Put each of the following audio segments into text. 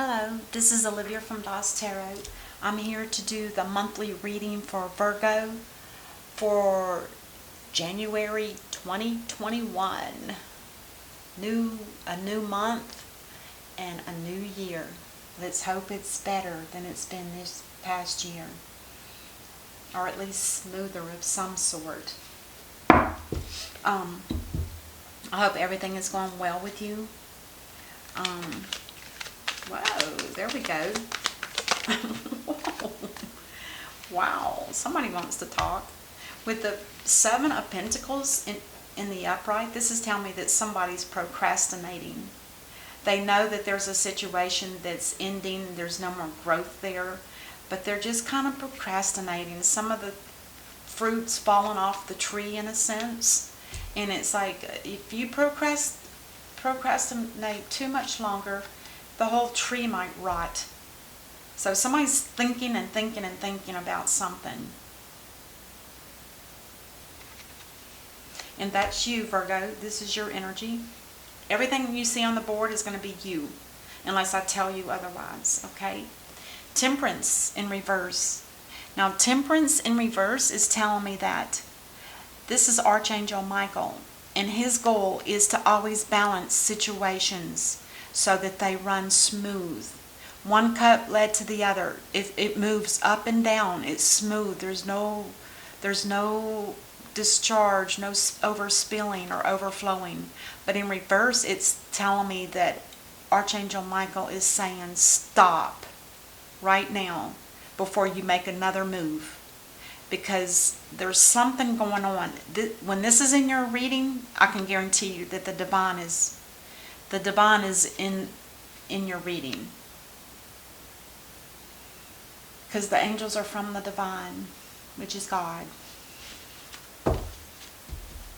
Hello, this is Olivia from Das Tarot. I'm here to do the monthly reading for Virgo for January 2021. A new month and a new year. Let's hope it's better than it's been this past year, or at least smoother of some sort. I hope everything is going well with you. Whoa, there we go. Wow, somebody wants to talk. With the Seven of Pentacles in the upright, this is telling me that somebody's procrastinating. They know that there's a situation that's ending, there's no more growth there, but they're just kind of procrastinating. Some of the fruit's fallen off the tree in a sense, and it's like if you procrastinate too much longer, the whole tree might rot. So somebody's thinking and thinking and thinking about something. And that's you, Virgo. This is your energy. Everything you see on the board is going to be you, unless I tell you otherwise, okay? Temperance in reverse. Now, Temperance in reverse is telling me that this is Archangel Michael, and his goal is to always balance situations so that they run smooth. One cup led to the other. It moves up and down. It's smooth. There's no discharge, no overspilling or overflowing. But in reverse, it's telling me that Archangel Michael is saying stop right now before you make another move, because there's something going on. When this is in your reading, I can guarantee you that the divine is in your reading, because the angels are from the divine, which is God,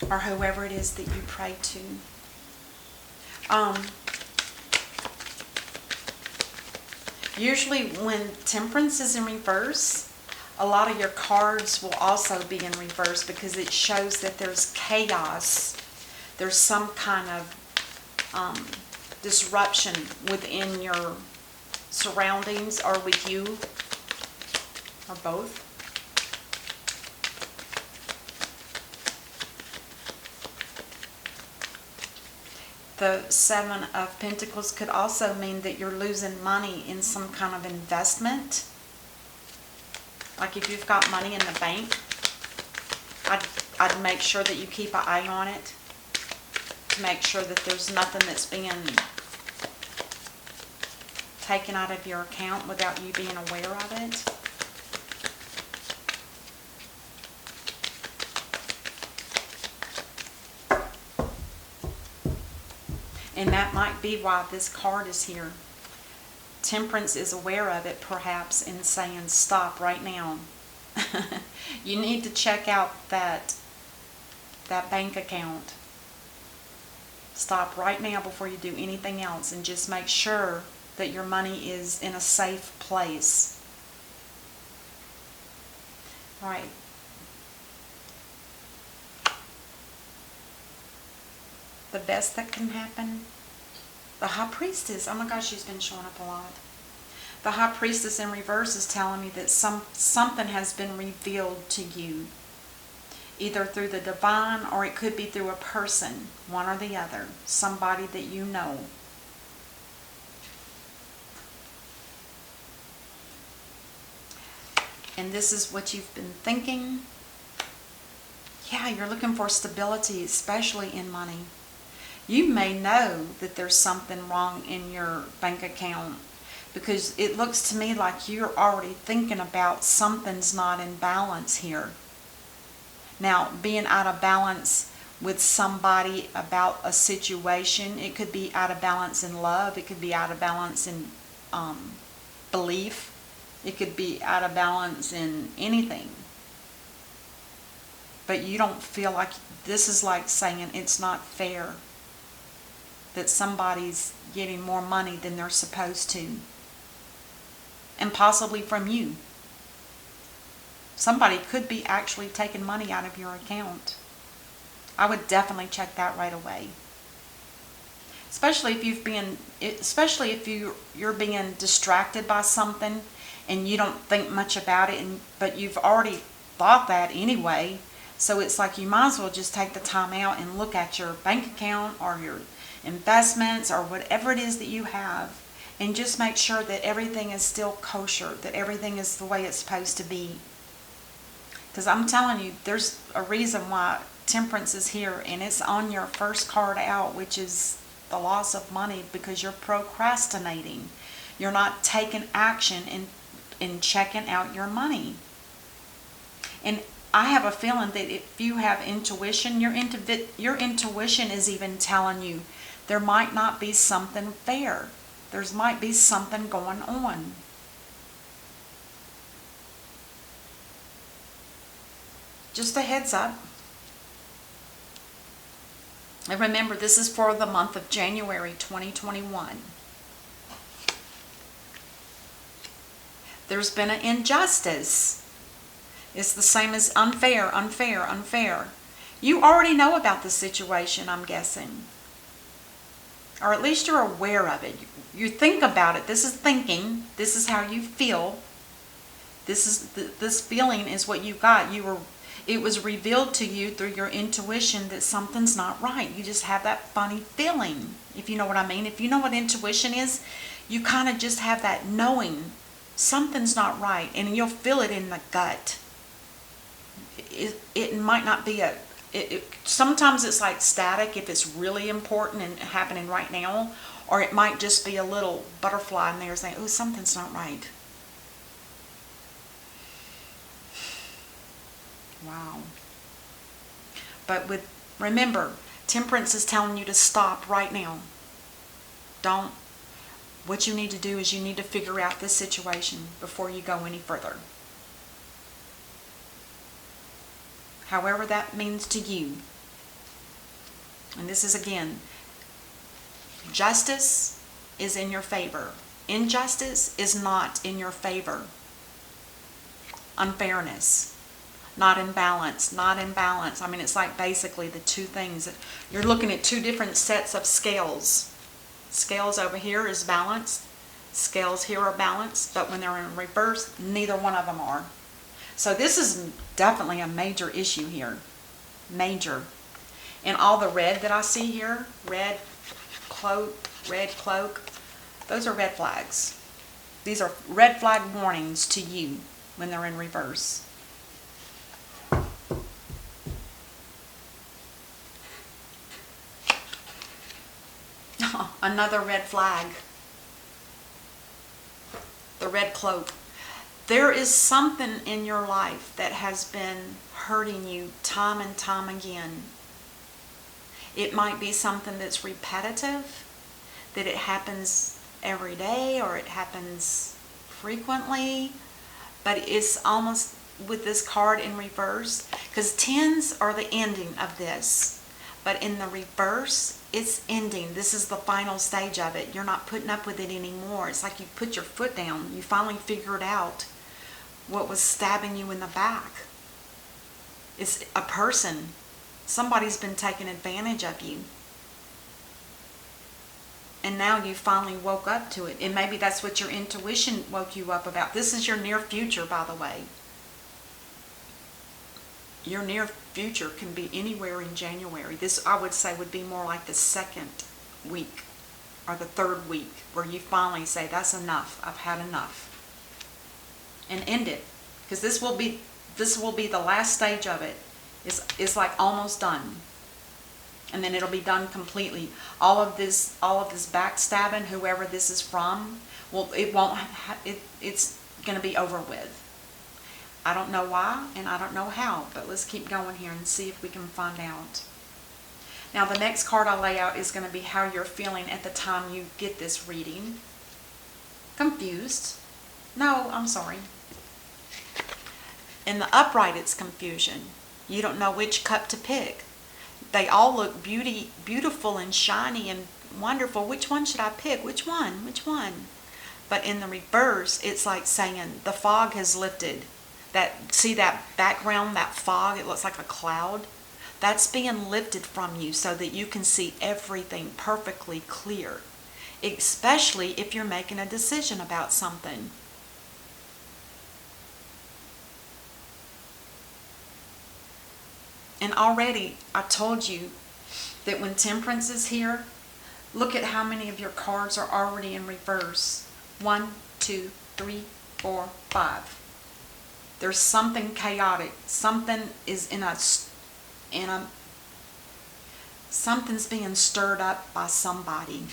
or whoever it is that you pray to. Usually when Temperance is in reverse, a lot of your cards will also be in reverse, because it shows that there's chaos. There's some kind of disruption within your surroundings, or with you, or both. The Seven of Pentacles could also mean that you're losing money in some kind of investment. Like if you've got money in the bank, I'd make sure that you keep an eye on it, to make sure that there's nothing that's being taken out of your account without you being aware of it. And that might be why this card is here. Temperance is aware of it, perhaps, and saying stop right now. You need to check out that bank account. Stop right now before you do anything else, and just make sure that your money is in a safe place. All right. The best that can happen, the High Priestess. Oh my gosh, she's been showing up a lot. The High Priestess in reverse is telling me that something has been revealed to you, either through the divine, or it could be through a person, one or the other, somebody that you know. And this is what you've been thinking. Yeah, you're looking for stability, especially in money. You may know that there's something wrong in your bank account, because it looks to me like you're already thinking about something's not in balance here. Now, being out of balance with somebody about a situation, it could be out of balance in love, it could be out of balance in belief, it could be out of balance in anything. But you don't feel like, this is like saying it's not fair that somebody's getting more money than they're supposed to. And possibly from you. Somebody could be actually taking money out of your account. I would definitely check that right away. Especially if you're being distracted by something and you don't think much about it, but you've already thought that anyway. So it's like you might as well just take the time out and look at your bank account or your investments or whatever it is that you have, and just make sure that everything is still kosher, that everything is the way it's supposed to be. Because I'm telling you, there's a reason why Temperance is here, and it's on your first card out, which is the loss of money, because you're procrastinating. You're not taking action in checking out your money. And I have a feeling that if you have intuition, your intuition is even telling you there might not be something fair. There might be something going on. Just a heads up. And remember, this is for the month of January 2021. There's been an injustice. It's the same as unfair, unfair, unfair. You already know about the situation, I'm guessing. Or at least you're aware of it. You think about it. This is thinking. This is how you feel. This feeling is what you got. It was revealed to you through your intuition that something's not right. You just have that funny feeling, if you know what I mean. If you know what intuition is, you kind of just have that knowing something's not right, and you'll feel it in the gut. It might not be sometimes it's like static if it's really important and happening right now, or it might just be a little butterfly in there saying, oh, something's not right. Wow. But remember, Temperance is telling you to stop right now. What you need to do is you need to figure out this situation before you go any further. However that means to you. And this is, again, justice is in your favor. Injustice is not in your favor. Unfairness, not in balance, not in balance. I mean, it's like basically the two things. You're looking at two different sets of scales. Scales over here is balanced. Scales here are balanced, but when they're in reverse, neither one of them are. So this is definitely a major issue here. Major. And all the red that I see here, red cloak, those are red flags. These are red flag warnings to you when they're in reverse. Another red flag. The red cloak. There is something in your life that has been hurting you time and time again. It might be something that's repetitive, that it happens every day or it happens frequently, but it's almost with this card in reverse, because tens are the ending of this, but in the reverse, it's ending. This is the final stage of it. You're not putting up with it anymore. It's like you put your foot down. You finally figured out what was stabbing you in the back. It's a person. Somebody's been taking advantage of you. And now you finally woke up to it. And maybe that's what your intuition woke you up about. This is your near future, by the way. Your near future can be anywhere in January. This, I would say, would be more like the second week or the third week, where you finally say, that's enough. I've had enough. And end it. Because this will be the last stage of it. It's like almost done. And then it'll be done completely. All of this backstabbing, whoever this is from, well, it's going to be over with. I don't know why, and I don't know how, but let's keep going here and see if we can find out. Now, the next card I lay out is going to be how you're feeling at the time you get this reading. Confused. No, I'm sorry. In the upright, it's confusion. You don't know which cup to pick. They all look beautiful and shiny and wonderful. Which one should I pick? Which one? Which one? But in the reverse, it's like saying the fog has lifted. See that background, that fog, it looks like a cloud. That's being lifted from you so that you can see everything perfectly clear, especially if you're making a decision about something. And already I told you that when Temperance is here, look at how many of your cards are already in reverse. 1, 2, 3, 4, 5. There's something chaotic. Something is something's being stirred up by somebody.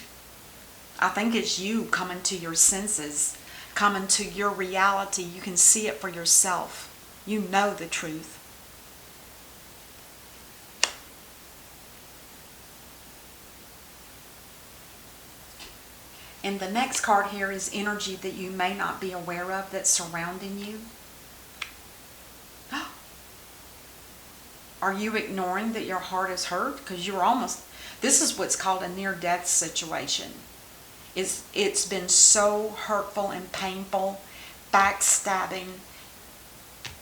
I think it's you coming to your senses, coming to your reality. You can see it for yourself. You know the truth. And the next card here is energy that you may not be aware of that's surrounding you. Are you ignoring that your heart is hurt? Because you're almost, this is what's called a near-death situation. It's been so hurtful and painful, backstabbing.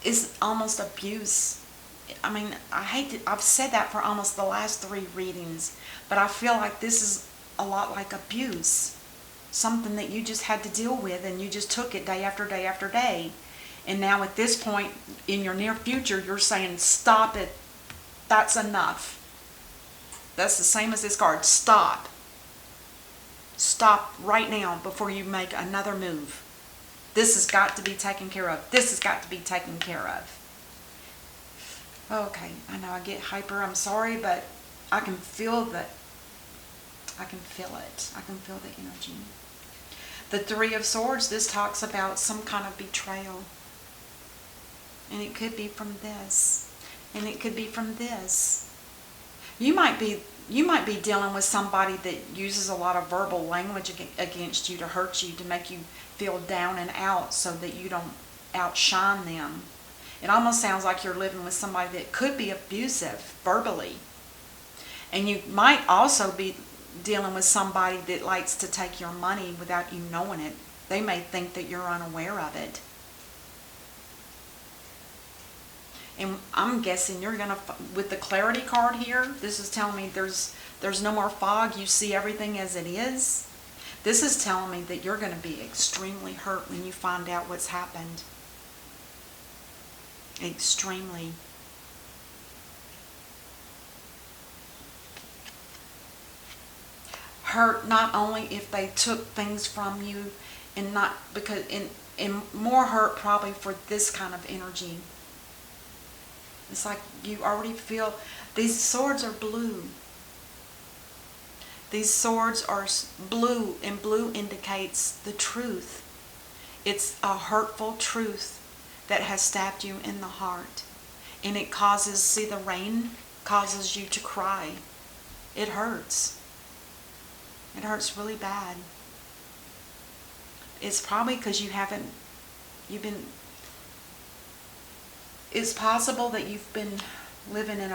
It's almost abuse. I mean, I've said that for almost the last 3 readings, but I feel like this is a lot like abuse. Something that you just had to deal with, and you just took it day after day after day. And now at this point in your near future, you're saying, stop it. That's enough. That's the same as this card. Stop. Stop right now before you make another move. This has got to be taken care of. This has got to be taken care of. Okay, I know I get hyper. I'm sorry, but I can feel that. I can feel it. I can feel the energy. The 3 of Swords, this talks about some kind of betrayal. And it could be from this. And it could be from this. You might be dealing with somebody that uses a lot of verbal language against you to hurt you, to make you feel down and out so that you don't outshine them. It almost sounds like you're living with somebody that could be abusive verbally. And you might also be dealing with somebody that likes to take your money without you knowing it. They may think that you're unaware of it. And I'm guessing you're going to, with the clarity card here, this is telling me there's no more fog. You see everything as it is. This is telling me that you're going to be extremely hurt when you find out what's happened. Extremely. Hurt not only if they took things from you, and not because, and more hurt probably for this kind of energy. It's like you already feel, these swords are blue. These swords are blue, and blue indicates the truth. It's a hurtful truth that has stabbed you in the heart. And it causes, see, the rain causes you to cry. It hurts. It hurts really bad. It's probably because it's possible that you've been living in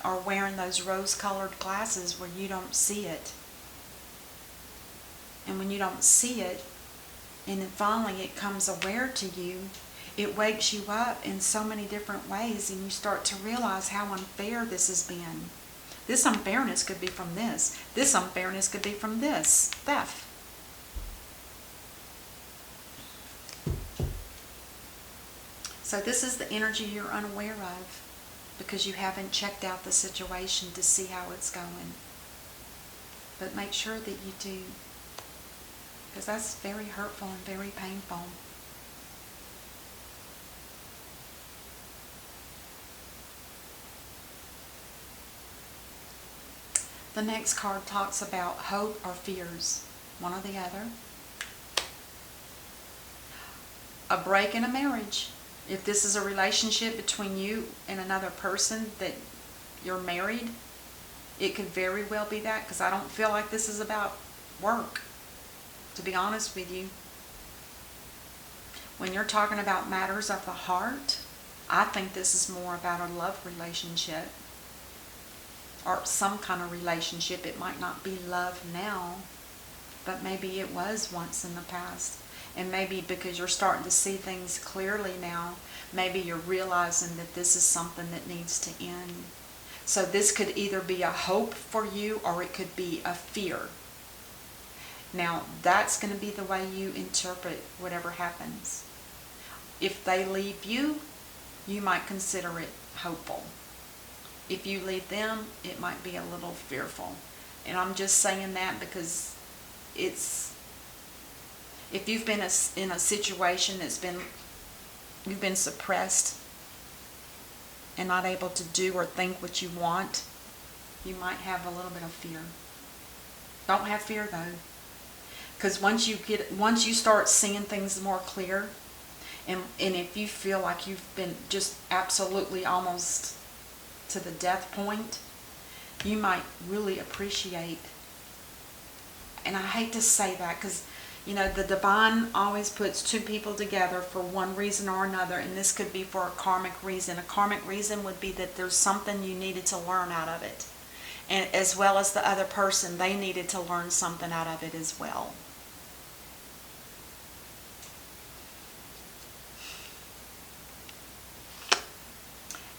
or wearing those rose-colored glasses where you don't see it. And when you don't see it, and then finally it comes aware to you, it wakes you up in so many different ways, and you start to realize how unfair this has been. This unfairness could be from this. This unfairness could be from this. Theft. So this is the energy you're unaware of because you haven't checked out the situation to see how it's going. But make sure that you do, because that's very hurtful and very painful. The next card talks about hope or fears, one or the other. A break in a marriage. If this is a relationship between you and another person that you're married, it could very well be that, because I don't feel like this is about work, to be honest with you. When you're talking about matters of the heart, I think this is more about a love relationship or some kind of relationship. It might not be love now, but maybe it was once in the past. And maybe because you're starting to see things clearly now, maybe you're realizing that this is something that needs to end. So this could either be a hope for you or it could be a fear. Now, that's going to be the way you interpret whatever happens. If they leave you, you might consider it hopeful. If you leave them, it might be a little fearful. And I'm just saying that because it's, if you've been in a situation that's been, you've been suppressed and not able to do or think what you want, you might have a little bit of fear. Don't have fear though. Because once you start seeing things more clear, and if you feel like you've been just absolutely almost to the death point, you might really appreciate, and I hate to say that because, you know, the divine always puts two people together for one reason or another, and this could be for a karmic reason. A karmic reason would be that there's something you needed to learn out of it. And as well as the other person, they needed to learn something out of it as well.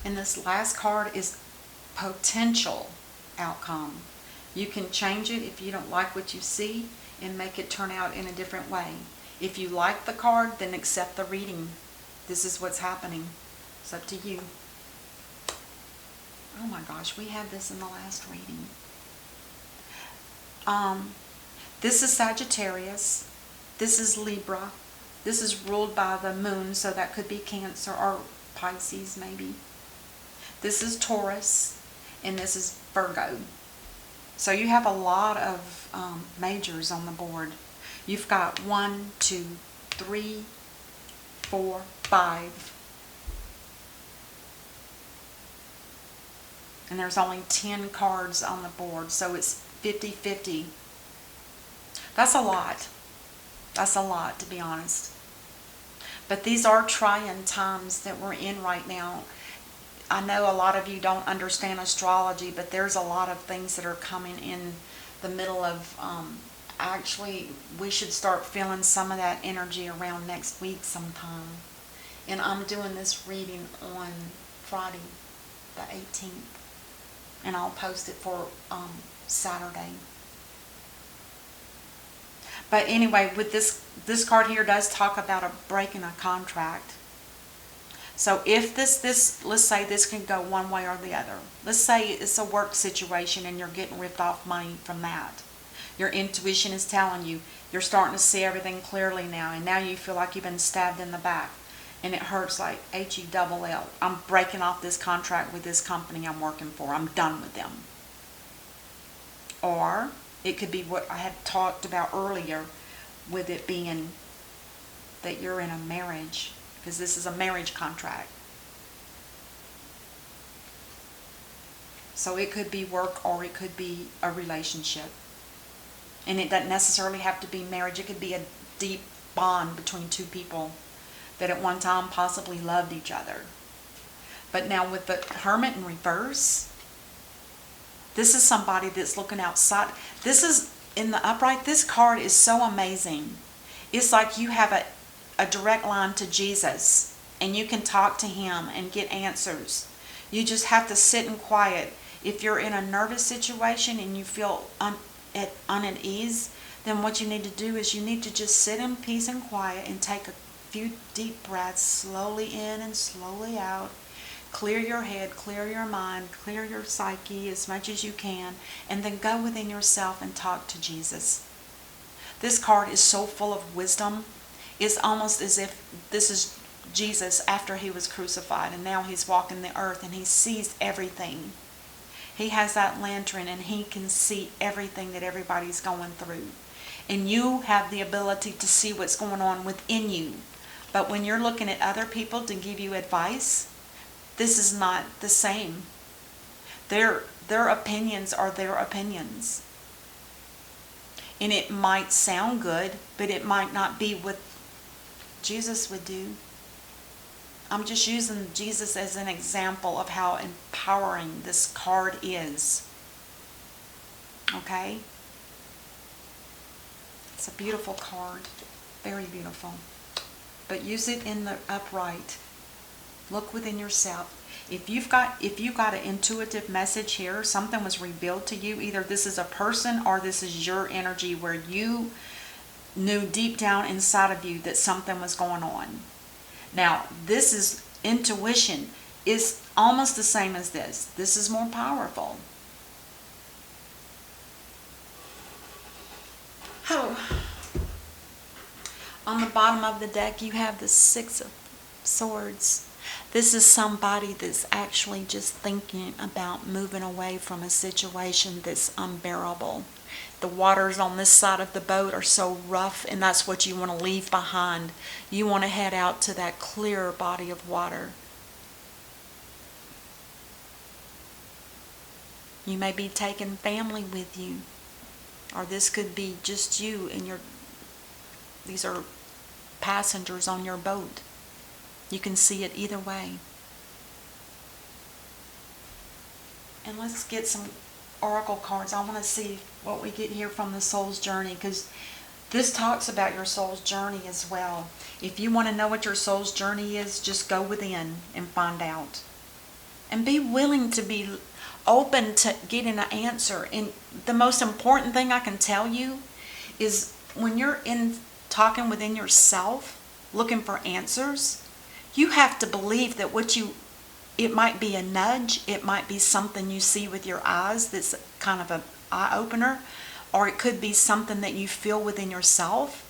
And this last card is potential outcome. You can change it if you don't like what you see and make it turn out in a different way. If you like the card, then accept the reading. This is what's happening. It's up to you. Oh my gosh, we had this in the last reading. This is Sagittarius. This is Libra. This is ruled by the moon, so that could be Cancer or Pisces maybe. This is Taurus, and this is Virgo. So you have a lot of majors on the board. You've got 1, 2, 3, 4, 5. And there's only 10 cards on the board, so it's 50-50. That's a lot. That's a lot, to be honest. But these are trying times that we're in right now. I know a lot of you don't understand astrology, but there's a lot of things that are coming in the middle of, actually, we should start feeling some of that energy around next week sometime. And I'm doing this reading on Friday, the 18th. And I'll post it for Saturday. But anyway, with this card here does talk about a break in a contract. So if this, let's say this can go one way or the other. Let's say it's a work situation and you're getting ripped off money from that. Your intuition is telling you, you're starting to see everything clearly now, and now you feel like you've been stabbed in the back. And it hurts like H-E-double-L. I'm breaking off this contract with this company I'm working for. I'm done with them. Or it could be what I had talked about earlier, with it being that you're in a marriage, because this is a marriage contract. So it could be work or it could be a relationship. And it doesn't necessarily have to be marriage. It could be a deep bond between two people that at one time possibly loved each other. But now with the Hermit in reverse, this is somebody that's looking outside. This is in the upright. This card is so amazing. It's like you have a direct line to Jesus, and you can talk to him and get answers. You just have to sit in quiet. If you're in a nervous situation and you feel unease, then what you need to do is you need to just sit in peace and quiet and take a few deep breaths, slowly in and slowly out. Clear your head, clear your mind, clear your psyche as much as you can, and then go within yourself and talk to Jesus. This card is so full of wisdom. It's almost as if this is Jesus after he was crucified, and now he's walking the earth and he sees everything. He has that lantern and he can see everything that everybody's going through. And you have the ability to see what's going on within you. But when you're looking at other people to give you advice, this is not the same. Their opinions are their opinions. And it might sound good, but it might not be what Jesus would do. I'm just using Jesus as an example of how empowering this card is. Okay? It's a beautiful card. Very beautiful. But use it in the upright. Look within yourself. If you got an intuitive message here, something was revealed to you, either this is a person or this is your energy where you knew deep down inside of you that something was going on. Now, this is intuition. Is almost the same as this. This is more powerful. Oh. On the bottom of the deck, you have the Six of Swords. This is somebody that's actually just thinking about moving away from a situation that's unbearable. The waters on this side of the boat are so rough, and that's what you want to leave behind. You want to head out to that clear body of water. You may be taking family with you, or this could be just you and these are passengers on your boat. You can see it either way. And let's get some oracle cards. I want to see what we get here from the soul's journey, because this talks about your soul's journey as well. If you want to know what your soul's journey is, just go within and find out. And be willing to be open to getting an answer. And the most important thing I can tell you is when you're in talking within yourself, looking for answers, you have to believe that it might be a nudge, it might be something you see with your eyes that's kind of an eye-opener, or it could be something that you feel within yourself.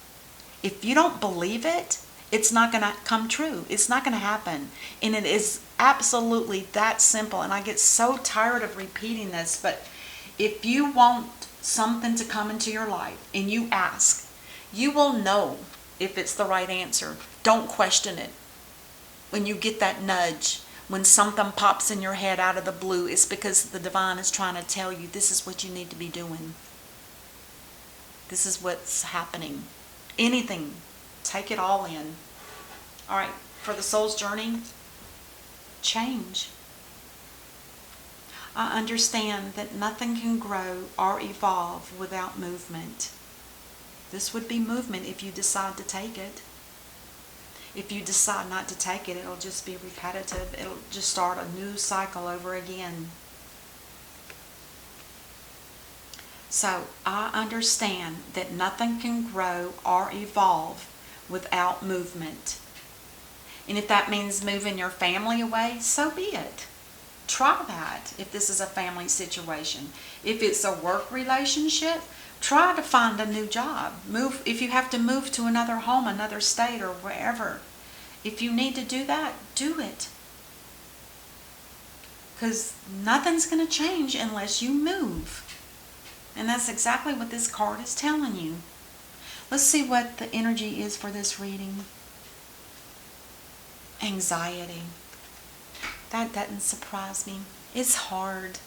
If you don't believe it, it's not going to come true. It's not going to happen. And it is absolutely that simple. And I get so tired of repeating this, but if you want something to come into your life and you ask, you will know if it's the right answer. Don't question it. When you get that nudge, when something pops in your head out of the blue, it's because the divine is trying to tell you this is what you need to be doing. This is what's happening. Anything. Take it all in. All right, for the soul's journey, change. I understand that nothing can grow or evolve without movement. This would be movement if you decide to take it. If you decide not to take it, it'll just be repetitive. It'll just start a new cycle over again. So I understand that nothing can grow or evolve without movement. And if that means moving your family away, so be it. Try that if this is a family situation. If it's a work relationship, try to find a new job. Move if you have to move to another home, another state, or wherever. If you need to do that, do it. Because nothing's going to change unless you move. And that's exactly what this card is telling you. Let's see what the energy is for this reading. Anxiety. That doesn't surprise me. It's hard.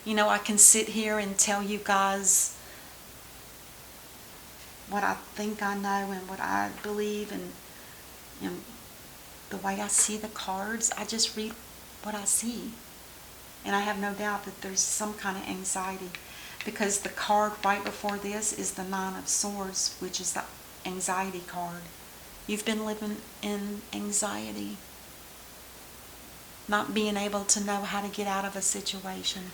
You know, I can sit here and tell you guys what I think I know and what I believe, and the way I see the cards. I just read what I see. And I have no doubt that there's some kind of anxiety, because the card right before this is the Nine of Swords, which is the anxiety card. You've been living in anxiety, not being able to know how to get out of a situation.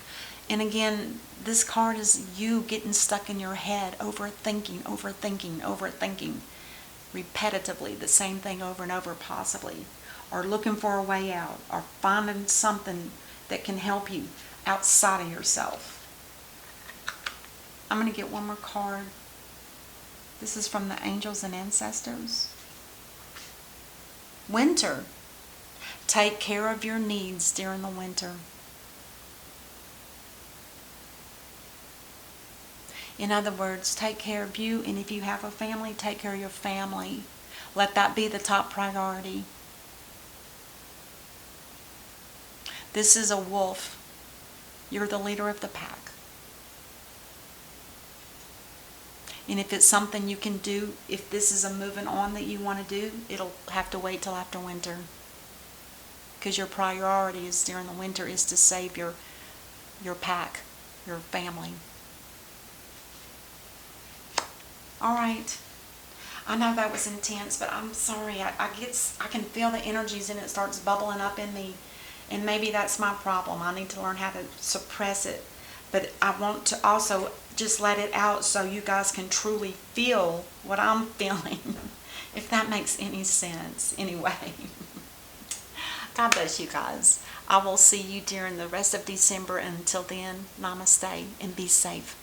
And again, this card is you getting stuck in your head, overthinking, repetitively, the same thing over and over possibly, or looking for a way out, or finding something that can help you outside of yourself. I'm going to get one more card. This is from the angels and ancestors. Winter. Take care of your needs during the winter. In other words, take care of you, and if you have a family, take care of your family. Let that be the top priority. This is a wolf. You're the leader of the pack. And if it's something you can do, if this is a moving on that you want to do, it'll have to wait till after winter. Because your priority is during the winter is to save your pack, your family. All right. I know that was intense, but I'm sorry. I can feel the energies and it starts bubbling up in me. And maybe that's my problem. I need to learn how to suppress it. But I want to also just let it out so you guys can truly feel what I'm feeling. If that makes any sense. Anyway. God bless you guys. I will see you during the rest of December. Until then, namaste and be safe.